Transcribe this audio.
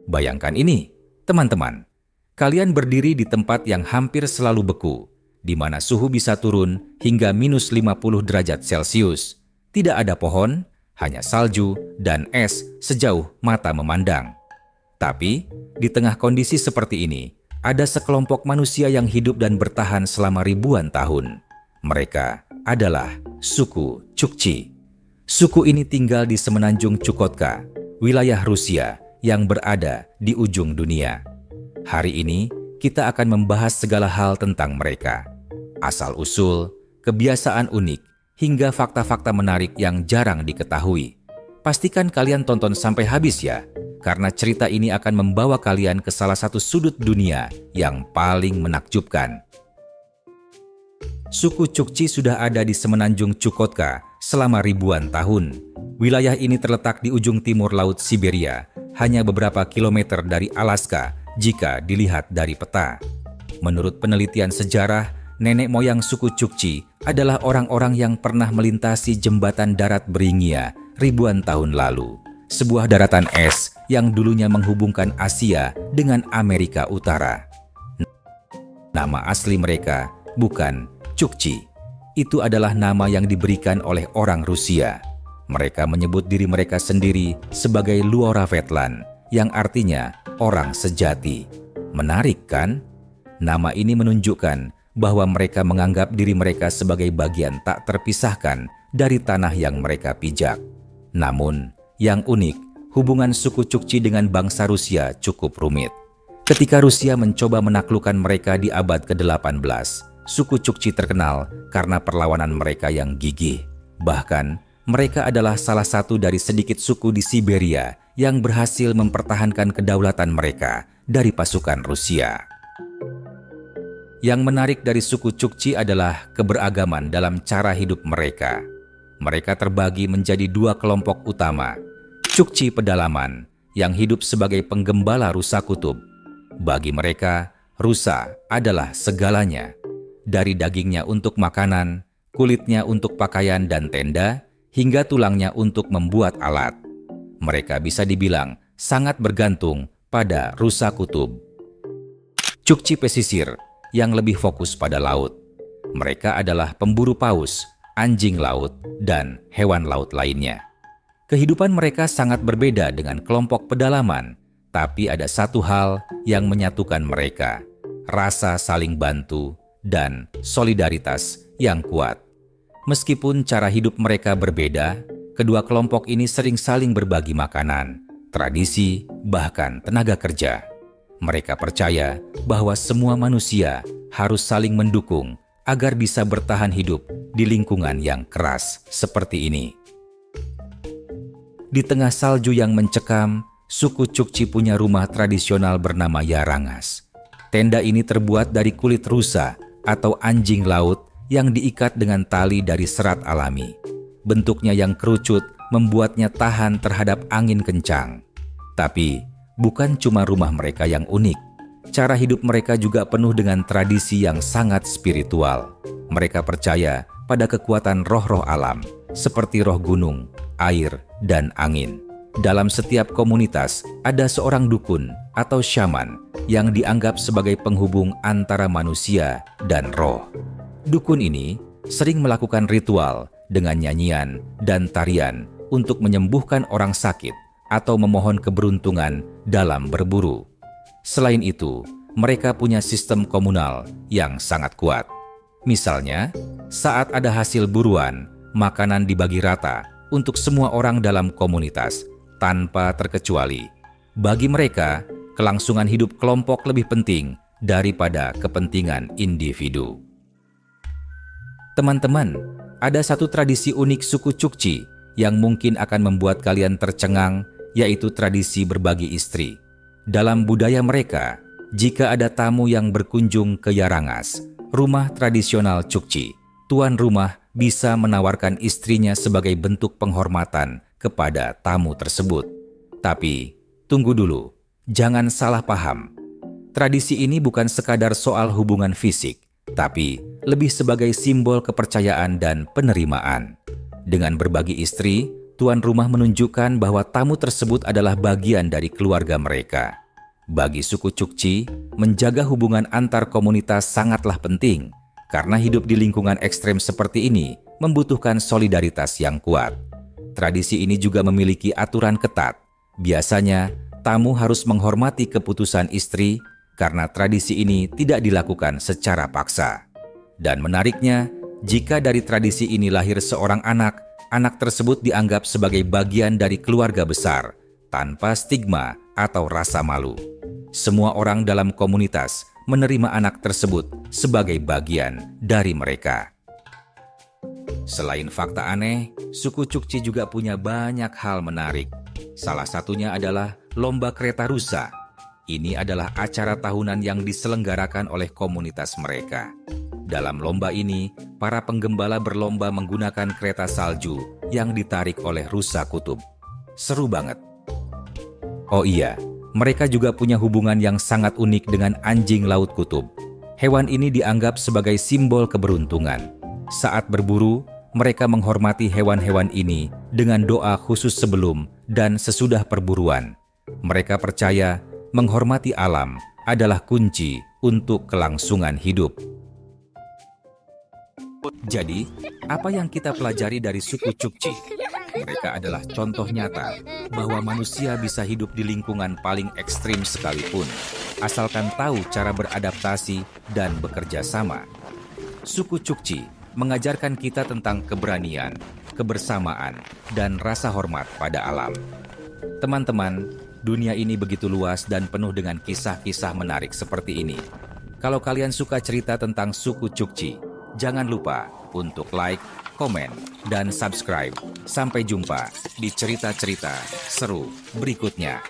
Bayangkan ini, teman-teman. Kalian berdiri di tempat yang hampir selalu beku, di mana suhu bisa turun hingga minus 50 derajat Celcius. Tidak ada pohon, hanya salju dan es sejauh mata memandang. Tapi, di tengah kondisi seperti ini, ada sekelompok manusia yang hidup dan bertahan selama ribuan tahun. Mereka adalah suku Chukchi. Suku ini tinggal di semenanjung Chukotka, wilayah Rusia yang berada di ujung dunia. Hari ini, kita akan membahas segala hal tentang mereka. Asal-usul, kebiasaan unik, hingga fakta-fakta menarik yang jarang diketahui. Pastikan kalian tonton sampai habis ya, karena cerita ini akan membawa kalian ke salah satu sudut dunia yang paling menakjubkan. Suku Chukchi sudah ada di semenanjung Chukotka selama ribuan tahun. Wilayah ini terletak di ujung timur Laut Siberia, hanya beberapa kilometer dari Alaska jika dilihat dari peta. Menurut penelitian sejarah, nenek moyang suku Chukchi adalah orang-orang yang pernah melintasi jembatan darat Beringia ribuan tahun lalu. Sebuah daratan es yang dulunya menghubungkan Asia dengan Amerika Utara. Nama asli mereka bukan Chukchi. Itu adalah nama yang diberikan oleh orang Rusia. Mereka menyebut diri mereka sendiri sebagai Luoravetlan, yang artinya orang sejati. Menarik kan? Nama ini menunjukkan bahwa mereka menganggap diri mereka sebagai bagian tak terpisahkan dari tanah yang mereka pijak. Namun, yang unik, hubungan suku Chukchi dengan bangsa Rusia cukup rumit. Ketika Rusia mencoba menaklukkan mereka di abad ke-18, suku Chukchi terkenal karena perlawanan mereka yang gigih. Bahkan, mereka adalah salah satu dari sedikit suku di Siberia yang berhasil mempertahankan kedaulatan mereka dari pasukan Rusia. Yang menarik dari suku Chukchi adalah keberagaman dalam cara hidup mereka. Mereka terbagi menjadi dua kelompok utama. Chukchi pedalaman yang hidup sebagai penggembala rusa kutub. Bagi mereka, rusa adalah segalanya. Dari dagingnya untuk makanan, kulitnya untuk pakaian dan tenda, hingga tulangnya untuk membuat alat. Mereka bisa dibilang sangat bergantung pada rusa kutub. Chukchi pesisir yang lebih fokus pada laut. Mereka adalah pemburu paus, anjing laut, dan hewan laut lainnya. Kehidupan mereka sangat berbeda dengan kelompok pedalaman, tapi ada satu hal yang menyatukan mereka, rasa saling bantu dan solidaritas yang kuat. Meskipun cara hidup mereka berbeda, kedua kelompok ini sering saling berbagi makanan, tradisi, bahkan tenaga kerja. Mereka percaya bahwa semua manusia harus saling mendukung agar bisa bertahan hidup di lingkungan yang keras seperti ini. Di tengah salju yang mencekam, suku Chukchi punya rumah tradisional bernama Yarangas. Tenda ini terbuat dari kulit rusa atau anjing laut yang diikat dengan tali dari serat alami. Bentuknya yang kerucut membuatnya tahan terhadap angin kencang. Tapi, bukan cuma rumah mereka yang unik. Cara hidup mereka juga penuh dengan tradisi yang sangat spiritual. Mereka percaya pada kekuatan roh-roh alam, seperti roh gunung, air, dan angin. Dalam setiap komunitas, ada seorang dukun atau syaman yang dianggap sebagai penghubung antara manusia dan roh. Dukun ini sering melakukan ritual dengan nyanyian dan tarian untuk menyembuhkan orang sakit atau memohon keberuntungan dalam berburu. Selain itu, mereka punya sistem komunal yang sangat kuat. Misalnya, saat ada hasil buruan, makanan dibagi rata untuk semua orang dalam komunitas, tanpa terkecuali. Bagi mereka, kelangsungan hidup kelompok lebih penting daripada kepentingan individu. Teman-teman, ada satu tradisi unik suku Chukchi yang mungkin akan membuat kalian tercengang, yaitu tradisi berbagi istri. Dalam budaya mereka, jika ada tamu yang berkunjung ke Yarangas, rumah tradisional Chukchi, tuan rumah bisa menawarkan istrinya sebagai bentuk penghormatan kepada tamu tersebut. Tapi, tunggu dulu, jangan salah paham. Tradisi ini bukan sekadar soal hubungan fisik, tapi lebih sebagai simbol kepercayaan dan penerimaan. Dengan berbagi istri, tuan rumah menunjukkan bahwa tamu tersebut adalah bagian dari keluarga mereka. Bagi suku Chukchi, menjaga hubungan antar komunitas sangatlah penting, karena hidup di lingkungan ekstrem seperti ini membutuhkan solidaritas yang kuat. Tradisi ini juga memiliki aturan ketat. Biasanya, tamu harus menghormati keputusan istri karena tradisi ini tidak dilakukan secara paksa. Dan menariknya, jika dari tradisi ini lahir seorang anak, anak tersebut dianggap sebagai bagian dari keluarga besar, tanpa stigma atau rasa malu. Semua orang dalam komunitas menerima anak tersebut sebagai bagian dari mereka. Selain fakta aneh, suku Chukchi juga punya banyak hal menarik. Salah satunya adalah lomba kereta rusa. Ini adalah acara tahunan yang diselenggarakan oleh komunitas mereka. Dalam lomba ini, para penggembala berlomba menggunakan kereta salju yang ditarik oleh rusa kutub. Seru banget. Oh iya, mereka juga punya hubungan yang sangat unik dengan anjing laut kutub. Hewan ini dianggap sebagai simbol keberuntungan. Saat berburu, mereka menghormati hewan-hewan ini dengan doa khusus sebelum dan sesudah perburuan. Mereka percaya menghormati alam adalah kunci untuk kelangsungan hidup. Jadi, apa yang kita pelajari dari suku Chukchi? Mereka adalah contoh nyata bahwa manusia bisa hidup di lingkungan paling ekstrim sekalipun, asalkan tahu cara beradaptasi dan bekerja sama. Suku Chukchi mengajarkan kita tentang keberanian, kebersamaan, dan rasa hormat pada alam. Teman-teman, dunia ini begitu luas dan penuh dengan kisah-kisah menarik seperti ini. Kalau kalian suka cerita tentang suku Chukchi, jangan lupa untuk like, komen, dan subscribe. Sampai jumpa di cerita-cerita seru berikutnya.